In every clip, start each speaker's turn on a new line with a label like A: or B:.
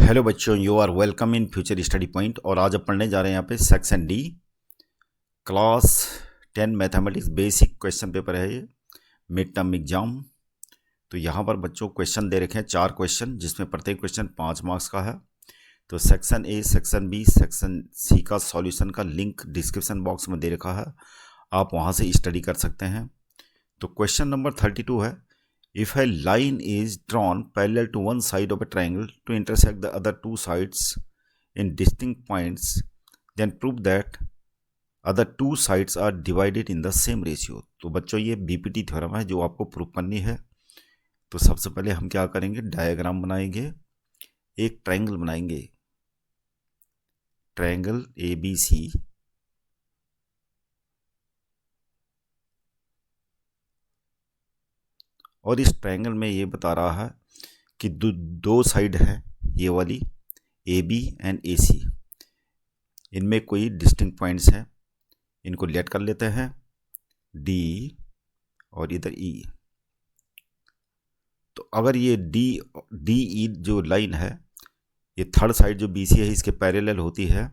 A: Hello बच्चों, you are welcome in future study point. और आज अब पढ़ने जा रहे हैं यहाँ पे section D class 10 mathematics basic question paper है ये, मिड टर्म एग्जाम। तो यहाँ पर बच्चों क्वेश्चन दे रखे हैं 4 क्वेश्चन, जिसमें प्रत्येक क्वेश्चन 5 मार्क्स का है। तो section A, section B, section C का सॉल्यूशन का लिंक डिस्क्रिप्शन बॉक्स में दे रखा है, आप वहाँ से स्टडी कर सकते हैं। तो क्वेश्चन नंबर 32 है, if a line is drawn parallel to one side of a triangle to intersect the other two sides in distinct points, then prove that other two sides are divided in the same ratio। तो बच्चों ये BPT theorem है जो आपको prove करनी है। तो सबसे पहले हम क्या करेंगे, डायग्राम बनाएंगे, एक ट्रायंगल बनाएंगे, ट्रायंगल ABC, और इस ट्रायंगल में ये बता रहा है कि दो साइड है, ये वाली AB एंड AC, इनमें कोई डिस्टिंक्ट पॉइंट्स हैं, इनको लेट कर लेते हैं D और इधर E। तो अगर ये DE जो लाइन है, ये थर्ड साइड जो BC है इसके पैरेलल होती है,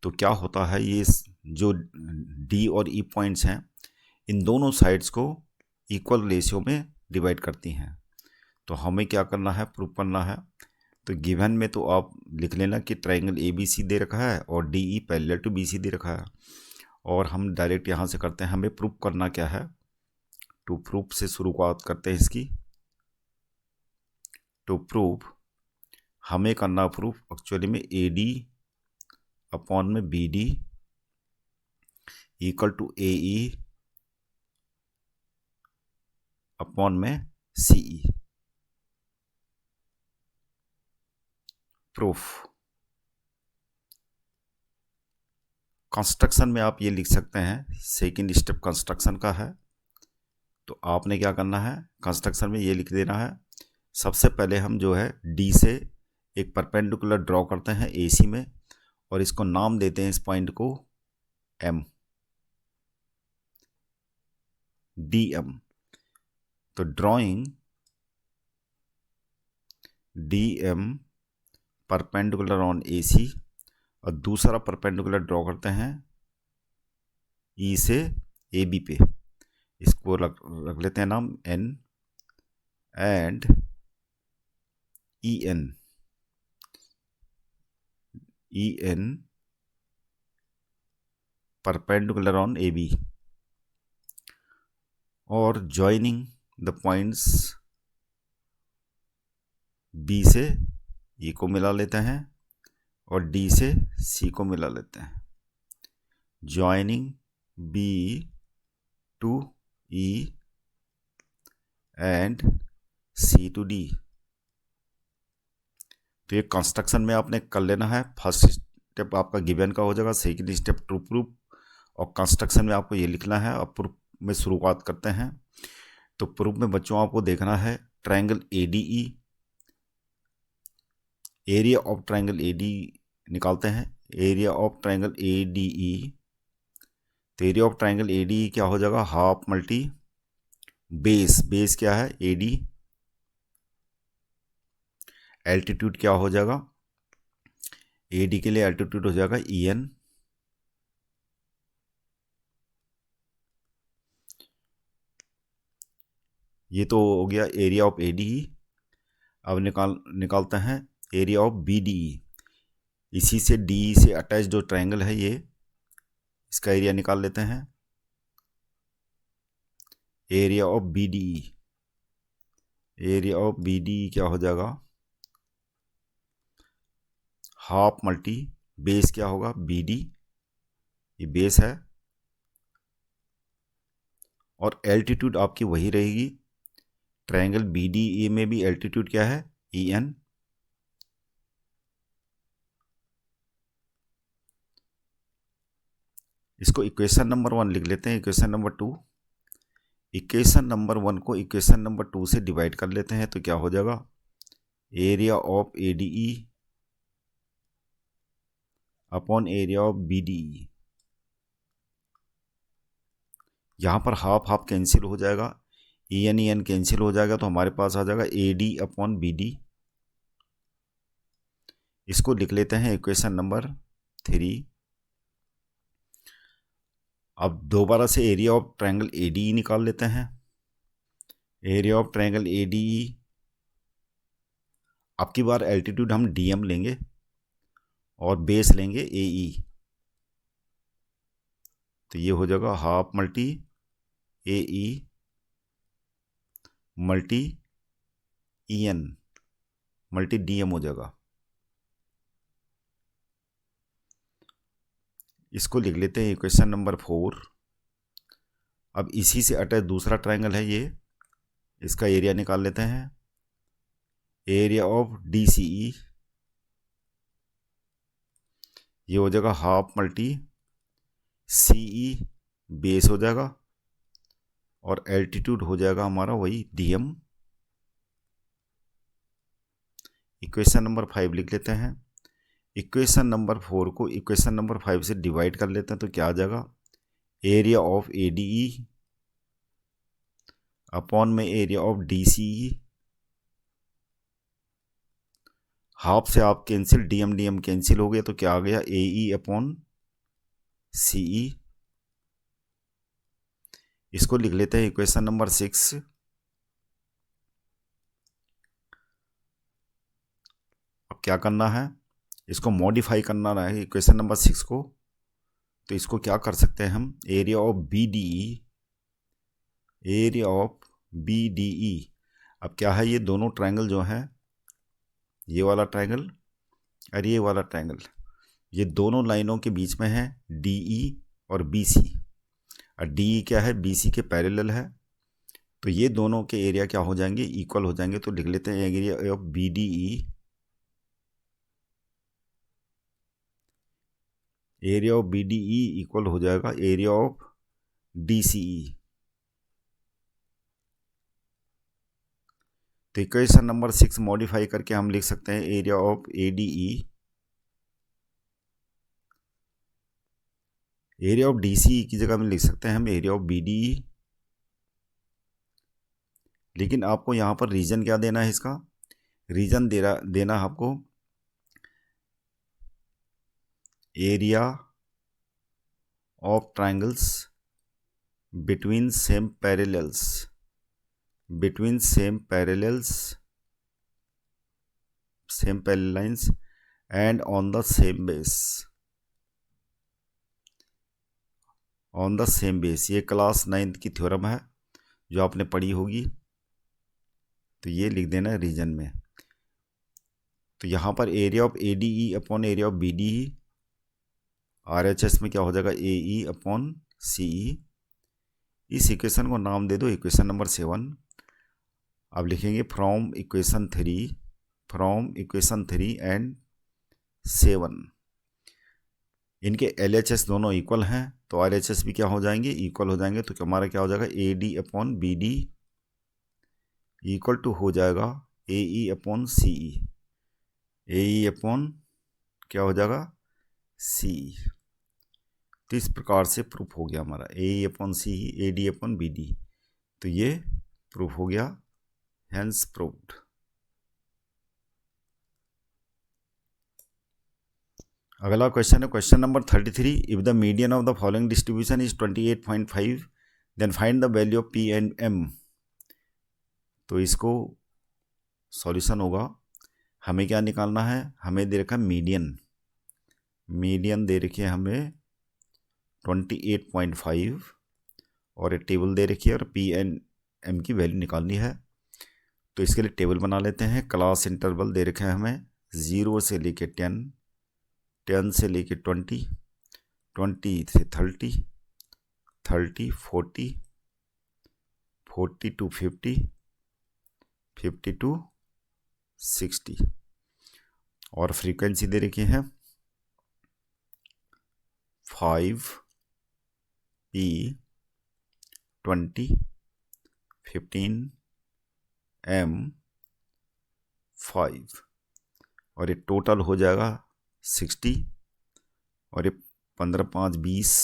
A: तो क्या होता है, ये जो D और E पॉइंट्स हैं इन दोनों साइड्स को इक्वल रेशियो में डिवाइड करती हैं। तो हमें क्या करना है, प्रूव करना है। तो गिवन में तो आप लिख लेना कि ट्रायंगल ABC दे रखा है और DE पैरेलल टू BC दे रखा है, और हम डायरेक्ट यहाँ से करते हैं। हमें प्रूव करना क्या है, टू प्रूफ से शुरुआत करते हैं इसकी। टू प्रूव हमें करना प्रूफ एक्चुअली में AD अपॉन में BD equal to AE upon में CE। प्रूफ कंस्ट्रक्शन में आप ये लिख सकते हैं, सेकंड स्टेप कंस्ट्रक्शन का है। तो आपने क्या करना है, कंस्ट्रक्शन में ये लिख देना है, सबसे पहले हम जो है D से एक परपेंडिकुलर ड्रॉ करते हैं AC में, और इसको नाम देते हैं इस पॉइंट को M, DM। तो drawing DM perpendicular on AC, और दूसरा परपेंडिकुलर ड्रॉ करते हैं E से AB पे, इसको रख लेते हैं नाम N and EN perpendicular on AB, और ज्वाइनिंग द पॉइंट्स B से E को मिला लेते हैं और D से C को मिला लेते हैं। Joining B to E and C to D। तो ये कंस्ट्रक्शन में आपने कर लेना है। फर्स्ट स्टेप आपका गिवन का हो जाएगा, सेकंड स्टेप ट्रू प्रूफ, और कंस्ट्रक्शन में आपको ये लिखना है। और प्रूफ में शुरुआत करते हैं। तो प्रूफ में बच्चों आपको देखना है triangle ADE, area of triangle AD निकालते हैं, एरिया ऑफ ट्रायंगल ADE। तो एरिया ऑफ ट्रायंगल ADE क्या हो जाएगा, हाफ मल्टी बेस क्या है AD, एल्टीट्यूड क्या हो जाएगा, AD के लिए एल्टीट्यूड हो जाएगा EN, ये तो हो गया एरिया ऑफ ADE। अब निकालते हैं एरिया ऑफ BDE, इसी से DE से अटैच जो ट्रायंगल है ये, इसका एरिया निकाल लेते हैं, area of BDE। Area of BDE क्या हो जाएगा, हाफ मल्टी बेस क्या होगा BD, ये बेस है, और एल्टीट्यूड आपकी वही रहेगी। ट्रायंगल BDE में भी एल्टीट्यूड क्या है EN, इसको इक्वेशन नंबर 1 लिख लेते हैं, इक्वेशन नंबर 2। इक्वेशन नंबर 1 को इक्वेशन नंबर 2 से डिवाइड कर लेते हैं, तो क्या हो जाएगा, area of ADE upon area of BDE। यहाँ पर हाफ हाफ कैंसिल हो जाएगा, EN कैंसिल हो जाएगा, तो हमारे पास आ जाएगा AD अपॉन BD। इसको लिख लेते हैं इक्वेशन नंबर 3। अब दोबारा से एरिया ऑफ ट्रायंगल ADE निकाल लेते हैं। एरिया ऑफ ट्रायंगल ADE, अब की बार एल्टीट्यूड हम DM लेंगे और बेस लेंगे AE। तो ये हो जाएगा half multi AE multi EN multi DM हो जाएगा। इसको लिख लेते हैं इक्वेशन नंबर 4। अब इसी से अटैच दूसरा ट्रायंगल है ये, इसका एरिया निकाल लेते हैं। एरिया ऑफ DCE, ये हो जाएगा हाफ मल्टी CE बेस हो जाएगा और एल्टीट्यूड हो जाएगा हमारा वही DM। इक्वेशन नंबर 5 लिख लेते हैं। इक्वेशन नंबर 4 को इक्वेशन नंबर 5 से डिवाइड कर लेते हैं तो क्या आ जाएगा, एरिया ऑफ ADE अपॉन में एरिया ऑफ DCE। हाफ से आप कैंसिल, DM कैंसिल हो गया तो क्या आ गया, AE अपॉन CE। इसको लिख लेते हैं इक्वेशन नंबर 6। अब क्या करना है, इसको मॉडिफाई करना है इक्वेशन नंबर 6 को। तो इसको क्या कर सकते हैं हम, area of BDE, area of BDE। अब क्या है, ये दोनों ट्रायंगल जो है, ये वाला ट्रायंगल और ये वाला ट्रायंगल, ये दोनों लाइनों के बीच में है DE और BC। और DE क्या है, BC के पैरेलल है, तो ये दोनों के एरिया क्या हो जाएंगे, इक्वल हो जाएंगे। तो लिख लेते हैं area of BDE, area of BDE equal हो जाएगा एरिया ऑफ DCE। तो इक्वेशन नंबर 6 मॉडिफाई करके हम लिख सकते हैं area of ADE, area of DCE की जगह में लिख सकते हैं हम एरिया ऑफ BDE। लेकिन आपको यहाँ पर रीजन क्या देना है, इसका रीजन देना है आपको area of triangles between same parallels, between same parallels, same parallel lines and on the same base, on the same base. ये क्लास 9th की थ्योरम है जो आपने पढ़ी होगी, तो ये लिख देना है रीजन में। तो यहाँ पर area of ADE upon area of BDE, RHS में क्या हो जाएगा, AE अपॉन CE। इस इक्वेशन को नाम दे दो इक्वेशन नंबर 7। अब लिखेंगे फ्रॉम इक्वेशन 3 एंड 7, इनके LHS दोनों इक्वल हैं तो RHS भी क्या हो जाएंगे, इक्वल हो जाएंगे। तो हमारा क्या हो जाएगा, AD upon BD equal to हो जाएगा AE upon CE, AE upon क्या हो जाएगा, CE। तो इस प्रकार से प्रूफ हो गया हमारा AE upon CE, AD upon BD। तो ये प्रूफ हो गया, हेंस प्रूव्ड। अगला क्वेश्चन है question number 33। If the median of the following distribution is 28.5 then find the value of P and M। तो इसको सॉल्यूशन होगा, हमें क्या निकालना है, हमें दे रखा है मीडियन, मीडियन दे रखी है हमें 28.5 और एक टेबल दे रखी है और P एंड M की वैल्यू निकालनी है। तो इसके लिए टेबल बना लेते हैं। क्लास इंटरवल दे रखे हैं हमें 0 से लेके 10, 10 से लेके 20, 20 से 30, 30 40, 40 to 50, 50 to 60 और फ्रीक्वेंसी दे रखी है 5 P 20 15 M 5 और ये टोटल हो जाएगा 60 और ये 15 5 20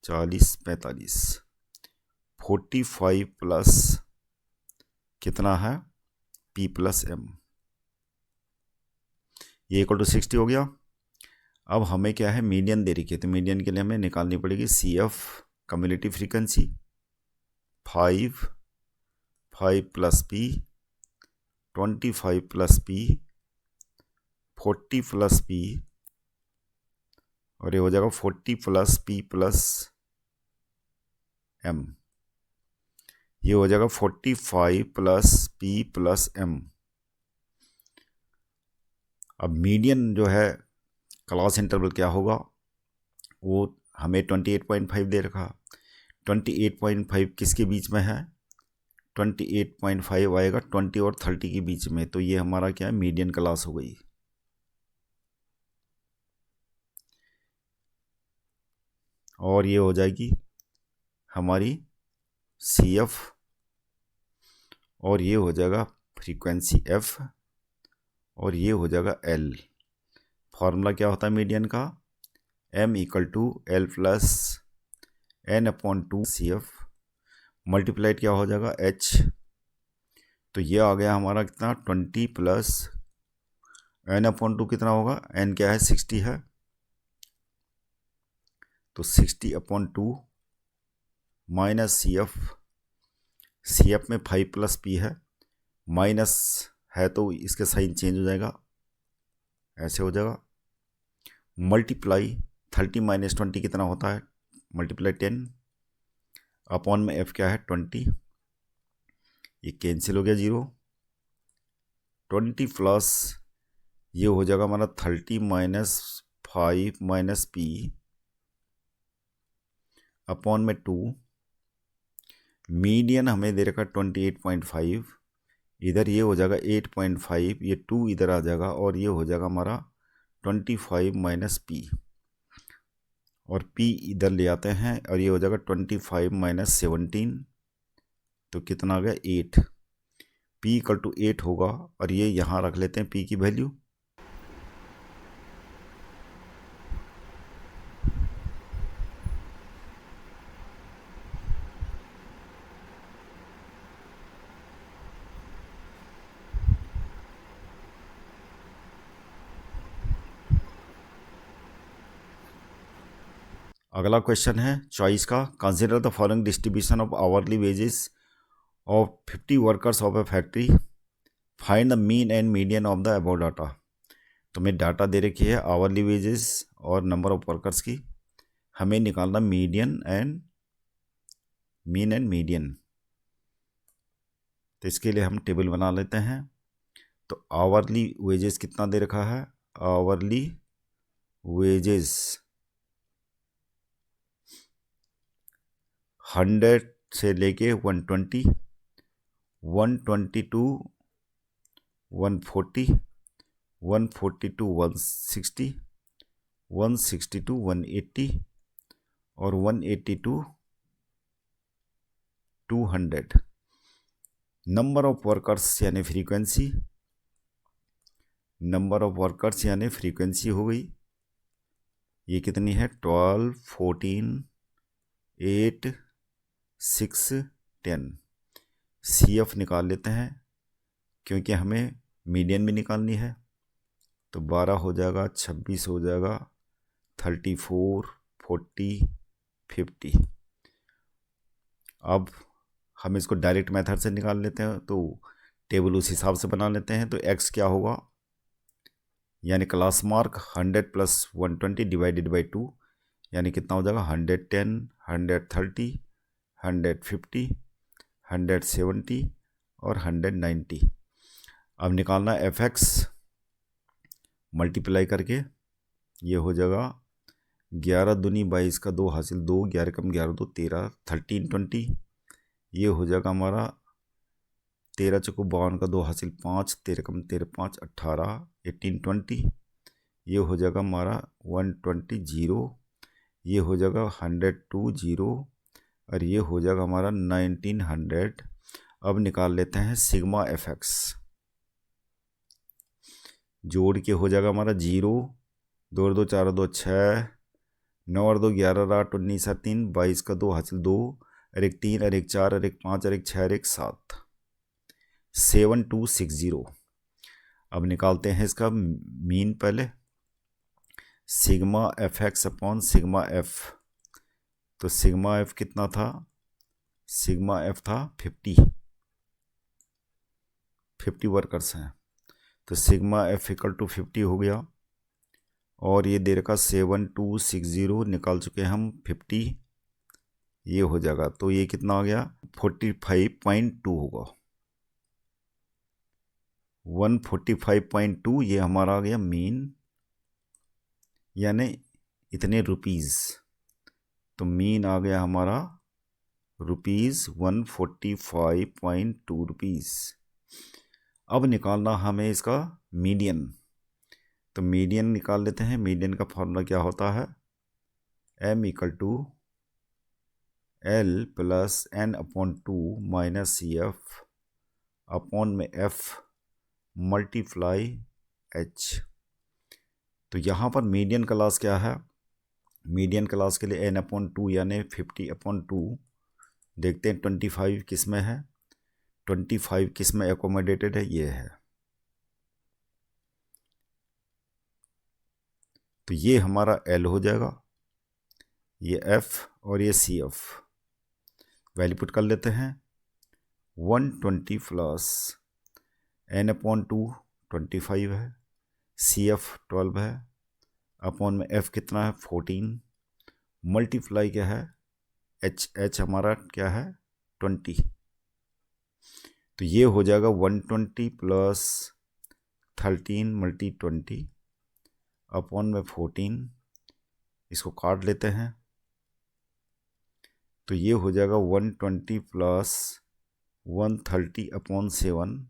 A: 40 45 45 प्लस कितना है P प्लस M ये इक्वल टू 60 हो गया। अब हमें क्या है, मीडियन दे रखी है, तो मीडियन के लिए हमें निकालनी पड़ेगी CF cumulative frequency 5 plus P 25 plus P 40 plus P, और ये हो जाएगा 40 प्लस P प्लस M, ये हो जाएगा 45 प्लस P प्लस M। अब मीडियन जो है क्लास इंटरवल क्या होगा, वो हमें 28.5 दे रखा। 28.5 किसके बीच में है, 28.5 आएगा 20 और 30 के बीच में, तो ये हमारा क्या है, मीडियन क्लास हो गई। और ये हो जाएगी हमारी CF, और ये हो जाएगा फ्रीक्वेंसी F, और ये हो जाएगा L। फॉर्मूला क्या होता है मीडियन का, M equal to L plus N/2 CF multiplied क्या हो जाएगा H। तो ये आ गया हमारा कितना, 20 प्लस N/2 कितना होगा, N क्या है 60 है, तो 60/2 माइनस CF में 5 प्लस P है, माइनस है तो इसके साइन चेंज हो जाएगा, ऐसे हो जाएगा, मल्टीप्लाई 30 माइनस 20 कितना होता है, मल्टीप्लाई 10 अपॉन में F क्या है 20, ये कैंसिल हो गया 0, 20 प्लस ये हो जाएगा हमारा 30 माइनस 5 माइनस P अपॉन में 2, मीडियन हमें दे रखा 28.5, इधर ये हो जाएगा 8.5, ये 2 इधर आ जाएगा, और ये हो जाएगा हमारा 25 माइनस P, और P इधर ले आते हैं, और ये हो जाएगा 25 माइनस 17, तो कितना आ गया 8। P इक्वल टू 8 होगा, और ये यहाँ रख लेते हैं P की वैल्यू। अगला क्वेश्चन है चॉइस का, consider the following distribution of hourly wages of 50 workers of A factory, find the mean and median of the above data. तो मैं डाटा दे रखी है आवरली वेजेस और नंबर ऑफ वर्कर्स की, हमें निकालना मीन एंड मीडियन। तो इसके लिए हम टेबल बना लेते हैं। तो आवरली वेजेस कितना दे रखा है, आवरली वेजेस 100 से लेके 120, 120 टू 140, 140 टू 160, 160 टू 180, और 180 टू 200। नंबर ऑफ वर्कर्स यानी फ्रीक्वेंसी, नंबर ऑफ वर्कर्स यानी फ्रीक्वेंसी हो गई, ये कितनी है 12, 14, 8, 6, 10। CF निकाल लेते हैं क्योंकि हमें मीडियन भी निकालनी है, तो 12 हो जाएगा, 26 हो जाएगा, 34, 40, 50। अब हम इसको डायरेक्ट मेथड से निकाल लेते हैं, तो टेबल उस हिसाब से बना लेते हैं। तो x क्या होगा, यानी class mark 100 plus 120 divided by 2, यानी कितना हो जाएगा 110, 130, 150, 170 और 190। अब निकालना fx मल्टीप्लाई करके, ये हो जाएगा 11 दूनी 22 का 2 हासिल 2, 11 कम 11 2 13, 13 20, ये हो जाएगा हमारा 13 चौको 52 का 2 हासिल 5, 13 कम 13 5 18, 18 20, ये हो जाएगा हमारा 120 0, ये हो जाएगा 102 0, और ये हो जाएगा हमारा 1900। अब निकाल लेते हैं सिग्मा fx, जोड़ के हो जाएगा हमारा 0, 2 और 2 4 और 2 6, 9 और 2 11 8 19 3, 22 का 2 हासिल 2, और एक 3 और एक 4 और एक 5 और एक 6 और एक 7, 7260। अब निकालते हैं इसका मीन पहले, sigma F x upon sigma F. तो सिग्मा एफ कितना था, सिग्मा एफ था 50 वर्कर्स हैं, तो सिग्मा एफ इक्वल टू 50 हो गया। और ये दे रखा 7260, निकाल चुके हम 50, ये हो जाएगा। तो ये कितना आ गया 45.2 होगा, 145.2 ये हमारा आ गया मीन, यानी इतने रुपीज़। तो मीन आ गया हमारा रुपीज़ 145.2 रुपीज़। अब निकालना हमें इसका मीडियन, तो मीडियन निकाल लेते हैं। मीडियन का फॉर्मूला क्या होता है, m equal to L plus n upon 2 minus C F upon में f मल्टीप्लाई h। तो यहाँ पर मीडियन क्लास क्या है, मीडियन क्लास के लिए n अपॉन 2 यानी 50 अपॉन 2। देखते हैं 25 किस में है, 25 किस में एकोमोडेटेड है, ये है। तो ये हमारा L हो जाएगा, ये F और ये CF। वैल्यू पुट कर लेते हैं, 120 प्लस n अपॉन 2 25 है, CF 12 है, अपॉन में F कितना है 14, मल्टीप्लाई क्या है H हमारा क्या है 20। तो ये हो जाएगा 120 प्लस 13 मल्टी 20 अपॉन में 14, इसको काट लेते हैं। तो ये हो जाएगा 120 प्लस 130 अपॉन 7,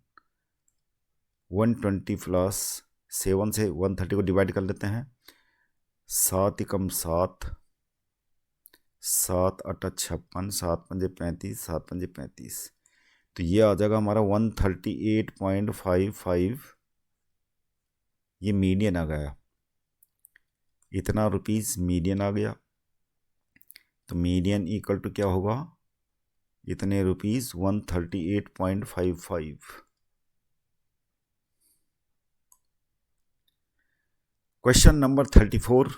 A: 120 प्लस 7 से 130 को डिवाइड कर लेते हैं, 7 एकम 7, 7 8 56, 7 पंजे 35, 7 पंजे 35। तो ये आ जाएगा हमारा 138.55, ये मीडियन आ गया, इतना रुपीस मीडियन आ गया। तो मीडियन इक्वल टू क्या होगा, इतने rupees 138.55। Question number 34,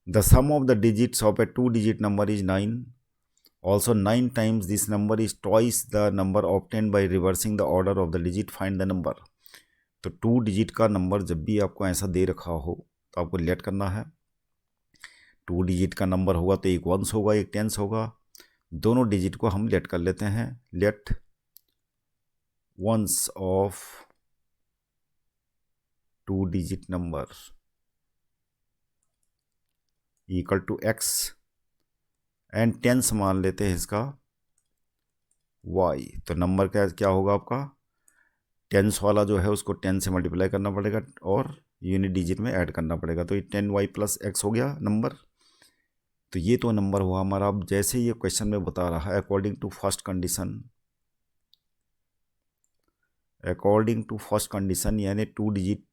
A: the sum of the digits of a 2-digit number is 9. Also 9 times this number is twice the number obtained by reversing the order of the digit. Find the number. तो 2 digit का number जब भी आपको ऐसा दे रखा हो तो आपको लेट करना है। 2 डिजिट का नंबर होगा तो एक वंस होगा एक टेंस होगा, दोनों डिजिट को हम लेट कर लेते हैं। Let ones of 2 digit number equal to x and tens मान लेते हैं इसका y। तो नंबर का क्या होगा आपका, टेंस वाला जो है उसको 10 से मल्टीप्लाई करना पड़ेगा और यूनिट डिजिट में ऐड करना पड़ेगा। तो ये 10y प्लस x हो गया नंबर। तो ये तो नंबर हुआ हमारा। अब जैसे ये क्वेश्चन में बता रहा है अकॉर्डिंग टू फर्स्ट कंडीशन, यानी 2 डिजिट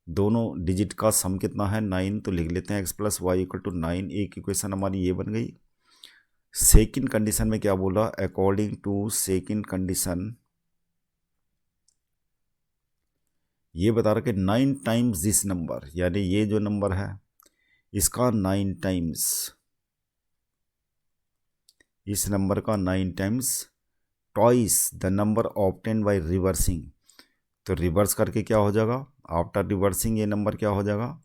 A: दोनों डिजिट का सम कितना है 9, तो लिख लेते हैं x plus Y equal to 9। एक इक्वेशन हमारी ये बन गई। सेकंड कंडीशन में क्या बोला, अकॉर्डिंग टू सेकंड कंडीशन ये बता रहा कि 9 टाइम्स दिस नंबर, यानी ये जो नंबर है इसका 9 टाइम्स, इस नंबर का 9 times twice the number obtain by reversing. तो रिवर्स करके क्या हो जाएगा, आफ्टर रिवर्सिंग ये नंबर क्या हो जाएगा,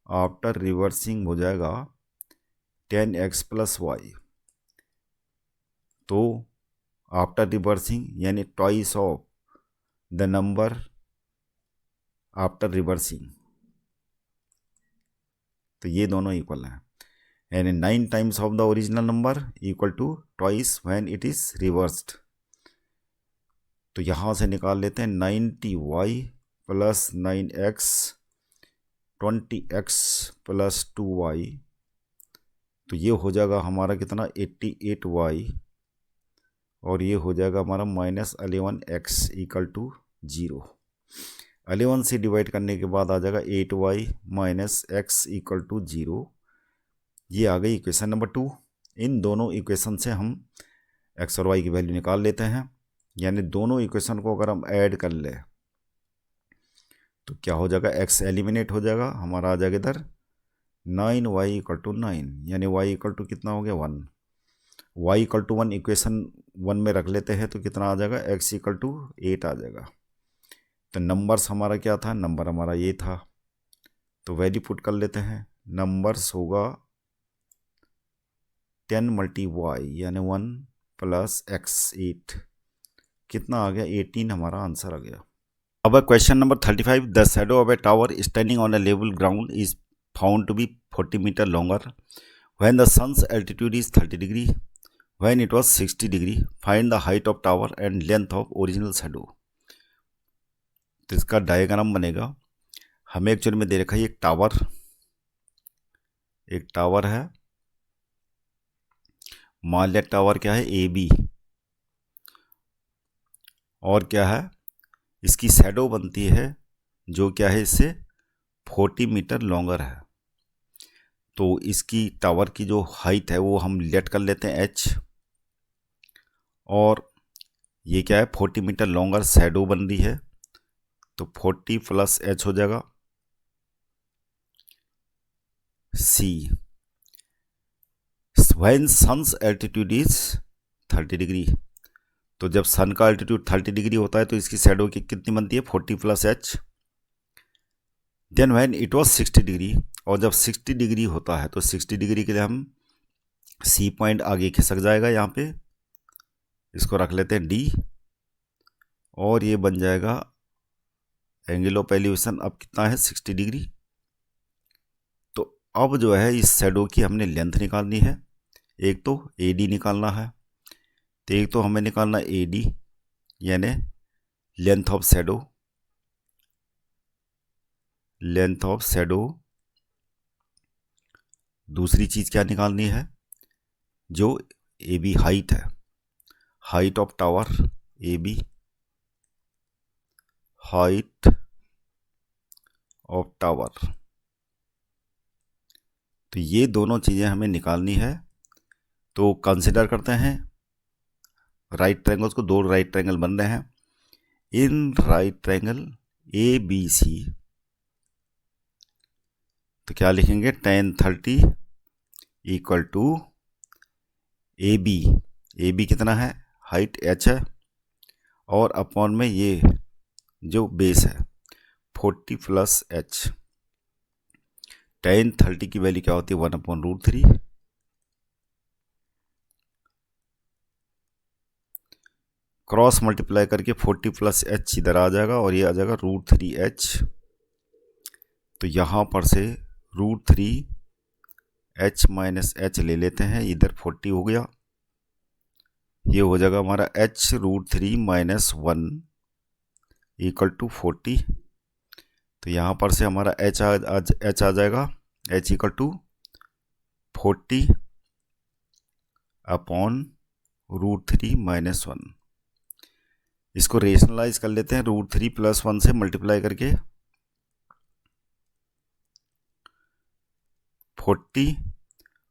A: आफ्टर रिवर्सिंग हो जाएगा 10x प्लस वाई। तो आफ्टर रिवर्सिंग यानी twice of the number after reversing, तो ये दोनों इक्वल हैं। यानी 9 times of the original number equal to twice when it is reversed. तो यहाँ से निकाल लेते हैं 90y plus 9x 20x plus 2y। तो ये हो जाएगा हमारा कितना 88y, और ये हो जाएगा हमारा माइनस 11x इक्वल टू 0। 11 से डिवाइड करने के बाद आ जाएगा 8y minus x equal to 0। ये आ गई इक्वेशन नंबर 2। इन दोनों इक्वेशन से हम x और y की वैल्यू निकाल लेते हैं। यानी दोनों इक्वेशन को अगर हम ऐड कर लें तो क्या हो जाएगा, x एलिमिनेट हो जाएगा, हमारा आ जाएगा इधर 9y इक्वल टू 9, यानी y इक्वल टू कितना हो गया 1। y इक्वल टू 1 इक्वेशन 1 में रख लेते हैं तो कितना आ जाएगा, x इक्वल टू 8 आ जाएगा। तो नंबर्स हमारा क्या था, नंबर हमारा ये था, तो वैल्यू पुट कर लेते हैं। नंबर्स होगा 10 मल्टी वाई यानी 1 प्लस x 8, कितना आ गया 18, हमारा आंसर आ गया। अब question number 35, the shadow of a tower standing on a level ground is found to be 40 metre longer when the sun's altitude is 30 degree when it was 60 degree, find the height of tower and length of original shadow. तो इसका diagram बनेगा, हमें actually में दे रखा है एक tower है, मान लिया टावर क्या है AB, और क्या है इसकी शैडो बनती है जो क्या है इससे 40 मीटर लॉन्गर है। तो इसकी टावर की जो हाइट है वो हम लेट कर लेते हैं h, और ये क्या है 40 मीटर लॉन्गर शैडो बन रही है, तो 40 प्लस h हो जाएगा c। When sun's altitude is 30 degree, तो जब सन का एल्टीट्यूड 30 डिग्री होता है तो इसकी शैडो की कितनी बनती है 40 plus h। Then when it was 60 degree, और जब 60 डिग्री होता है तो 60 डिग्री के लिए हम C पॉइंट आगे खिसक जाएगा, यहाँ पे इसको रख लेते हैं D, और ये बन जाएगा एंगल ऑफ एलिवेशन अब कितना है 60 डिग्री। तो अब जो है इस शैडो की हमने लेंथ निकालनी है, एक तो AD निकालना है, तो एक तो हमें निकालना AD यानी लेंथ ऑफ शैडो, दूसरी चीज़ क्या निकालनी है, जो AB हाइट है, height of tower AB, height of tower. तो ये दोनों चीज़ें हमें निकालनी है। तो कंसिडर करते हैं राइट ट्रायंगल्स को, दो राइट ट्रायंगल बन रहे हैं। इन राइट ट्रायंगल ABC, तो क्या लिखेंगे tan 30 इक्वल टू AB कितना है, हाइट h है, और अपॉन में ये जो बेस है 40 प्लस h। tan 30 की वैल्यू क्या होती है 1/√3, क्रॉस मल्टीप्लाई करके 40 प्लस h इधर आ जाएगा और ये आ जाएगा √3h। तो यहाँ पर से √3h माइनस h ले लेते हैं, इधर 40 हो गया, ये हो जाएगा हमारा h √3 माइनस 1 इक्वल टू 40। तो यहाँ पर से हमारा h आ जाएगा, h equal to 40 upon √3 minus 1। इसको रेशनलाइज कर लेते हैं, √3 प्लस 1 से मल्टीप्लाई करके 40,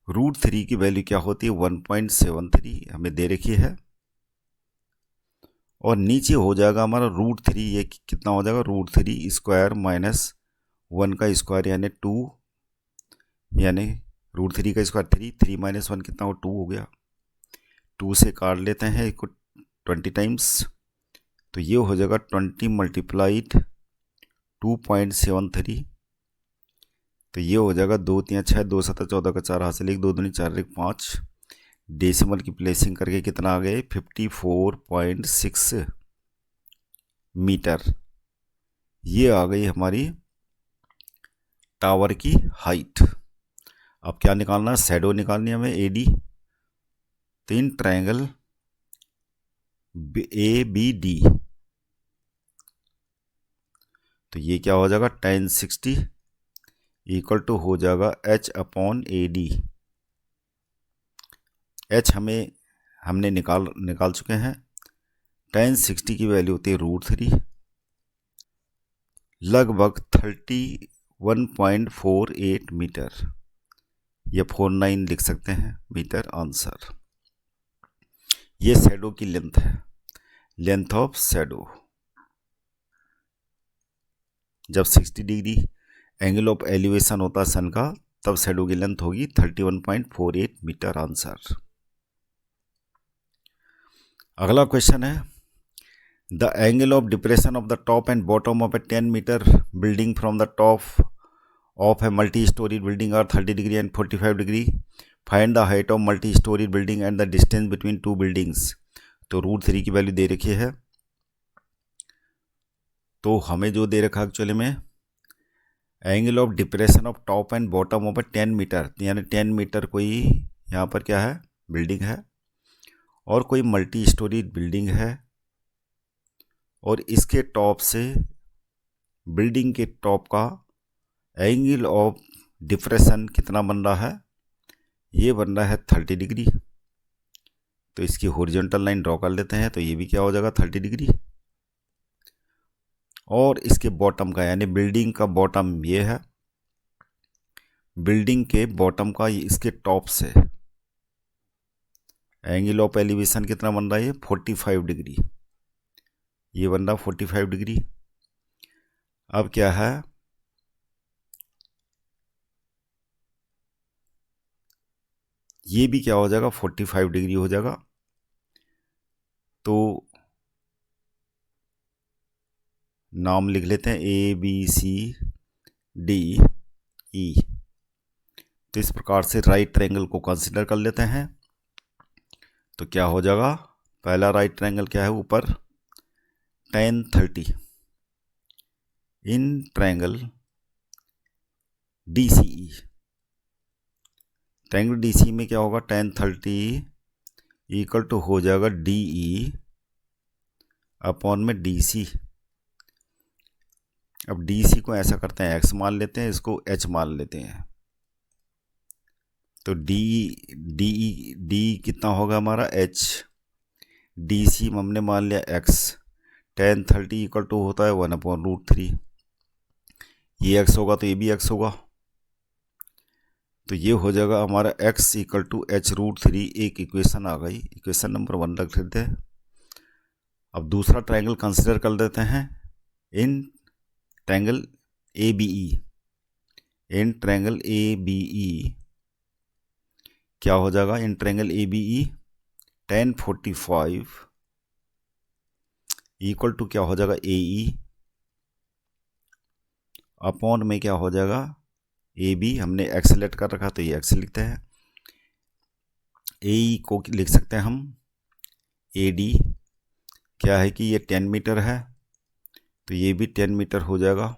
A: √3 की वैल्यू क्या होती है 1.73 हमें दे रखी है, और नीचे हो जाएगा हमारा √3, ये कितना हो जाएगा √3 स्क्वायर माइनस 1 का स्क्वायर यानी 2, यानी √3 का स्क्वायर 3 माइनस 1 कितना हो 2 हो गया, 2 से काट लेते हैं इसको 20 टाइम्स, तो ये हो जाएगा 20 मल्टीप्लाइड 2.73, तो ये हो जाएगा 2 3 6 2 7 14 का 4 हासिल 1 2 दूनी 4 1 5, डेसिमल की प्लेसिंग करके कितना आ गए 54.6 मीटर। ये आ गई हमारी टावर की हाइट। अब क्या निकालना है, शैडो निकालनी है हमें AD। तो इन ट्रायंगल ABD, तो ये क्या हो जाएगा tan 60 इक्वल टू हो जाएगा h अपॉन AD। h हमने निकाल चुके हैं, tan 60 की वैल्यू होती है √3, लगभग 31.48 मीटर, या 49 लिख सकते हैं मीटर आंसर। ये शैडो की लेंथ है, लेंथ ऑफ शैडो। जब 60 डिग्री एंगल ऑफ एलिवेशन होता है सन का, तब शैडो की लेंथ होगी 31.48 मीटर। आंसर। अगला क्वेश्चन है, the angle of depression of the top and bottom of a 10 metre building from the top of a multi storey building are 30 degree and 45 degree. Find the height of multi storey building and the distance between two buildings. तो √3 की value दे रखी है। तो हमें जो दे रखा actually में angle of depression of top and bottom of a 10 metre, यानी 10 मीटर कोई यहाँ पर क्या है, बिल्डिंग है, और कोई मल्टी स्टोरी बिल्डिंग है, और इसके टॉप से बिल्डिंग के टॉप का एंगल ऑफ डिप्रेशन कितना बन रहा है, ये बन रहा है 30 डिग्री। तो इसकी हॉरिजॉन्टल लाइन ड्रॉ कर लेते हैं, तो ये भी क्या हो जाएगा 30 डिग्री। और इसके बॉटम का, यानी बिल्डिंग का बॉटम ये है, बिल्डिंग के बॉटम का इसके टॉप से एंगल ऑफ एलिवेशन कितना बन रहा है, ये 45 डिग्री, ये बन रहा 45 डिग्री। अब क्या है, ये भी क्या हो जाएगा 45 डिग्री हो जाएगा। तो नाम लिख लेते हैं ABCDE। तो इस प्रकार से राइट ट्रायंगल को कंसीडर कर लेते हैं। तो क्या हो जाएगा, पहला राइट ट्रायंगल क्या है, ऊपर tan 30 in triangle DCE। Triangle DCE में क्या होगा, tan 30 इक्वल टू हो जाएगा DE अपॉन में DC। अब DC को ऐसा करते हैं, x मान लेते हैं, इसको h मान लेते हैं। तो D कितना होगा हमारा h, DC हमने मान लिया x, tan 30 इक्वल टू होता है 1/√3। ये x होगा तो ये भी x होगा, तो ये हो जाएगा हमारा x इक्वल टू h√3। एक इक्वेशन आ गई, इक्वेशन नंबर 1 रख लेते हैं। अब दूसरा ट्रायंगल कंसिडर कर लेते हैं in triangle ABE। In triangle ABE क्या हो जाएगा, in triangle ABE tan 45 equal to क्या हो जाएगा AE अपॉन में क्या हो जाएगा AB। हमने x सेलेक्ट कर रखा तो ये x लिखते हैं। AE को लिख सकते हैं हम AD, क्या है कि ये 10 मीटर है, तो ये भी 10 मीटर हो जाएगा।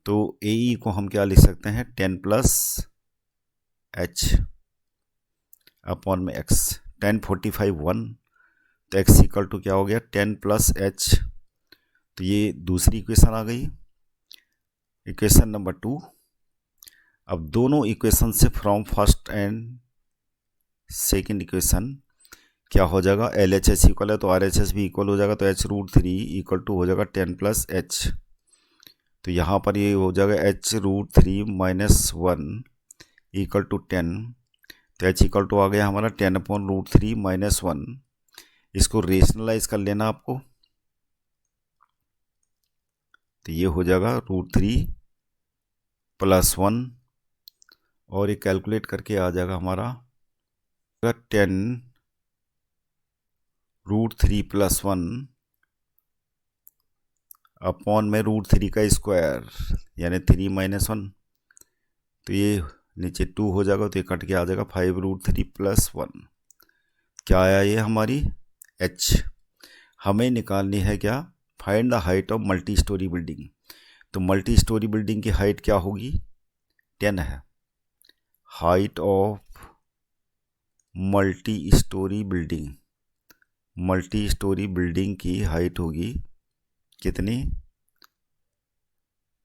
A: तो AE को हम क्या लिख सकते हैं, 10 + h अपॉन में x। tan 45 1, तो x इक्वल टू क्या हो गया 10 + h। तो ये दूसरी इक्वेशन आ गई, इक्वेशन नंबर 2। अब दोनों इक्वेशन से from first and second equation क्या हो जाएगा, LHS इक्वल है तो RHS भी इक्वल हो जाएगा, तो h√3 इक्वल टू हो जाएगा 10 + h। तो यहाँ पर ये हो जाएगा h√3 - 1 इक्वल टू 10। तो h इक्वल टू आ गया हमारा 10/√3 - 1। इसको रेशनलाइज कर लेना आपको, तो ये हो जाएगा √3 + 1, और ये कैलकुलेट करके आ जाएगा हमारा 10 √3 + 1 अपॉन में √3 का स्क्वायर, यानी 3 - 1। तो ये नीचे 2 हो जाएगा, तो ये कट के आ जाएगा 5√3 + 1। क्या आया ये हमारी h। हमें निकालनी है क्या, find the height of multi storey building. तो मल्टी स्टोरी बिल्डिंग की हाइट क्या होगी, 10 है। Height of multi storey building, multi storey building की हाइट होगी कितनी,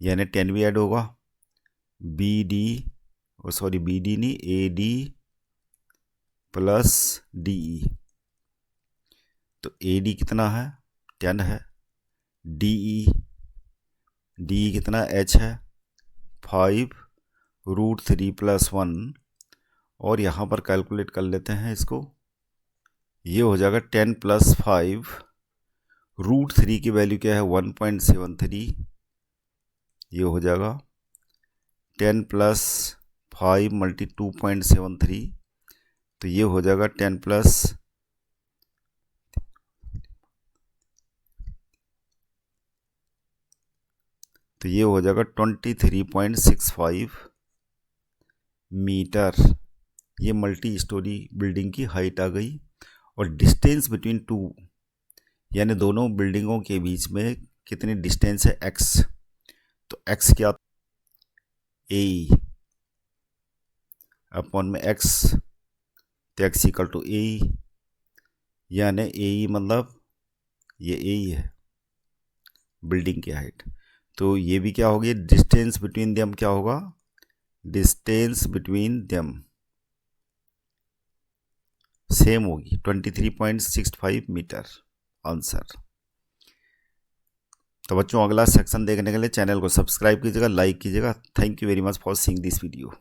A: यानी 10 भी ऐड होगा, BD नहीं AD + DE। तो AD कितना है, 10 है। DE कितना h है, 5√3 + 1, और यहाँ पर कैलकुलेट कर लेते हैं इसको। ये हो जाएगा 10 + 5 √3 की वैल्यू क्या है 1.73, ये हो जाएगा 10 + 5 × 2.73, तो ये हो जाएगा 10 + तो ये हो जाएगा 23.65 मीटर। ये मल्टी स्टोरी बिल्डिंग की हाइट आ गई। और डिस्टेंस बिटवीन टू, यानी दोनों बिल्डिंगों के बीच में कितनी डिस्टेंस है x, तो x क्या, a अपॉन में x, तो x = a, यानी a मतलब ये a है बिल्डिंग की हाइट। तो ये भी क्या होगी, डिस्टेंस बिटवीन देम क्या होगा, डिस्टेंस बिटवीन देम सेम होगी 23.65 मीटर आंसर। तो बच्चों अगला सेक्शन देखने के लिए चैनल को सब्सक्राइब कीजिएगा, लाइक कीजिएगा। Thank you very much for seeing this video.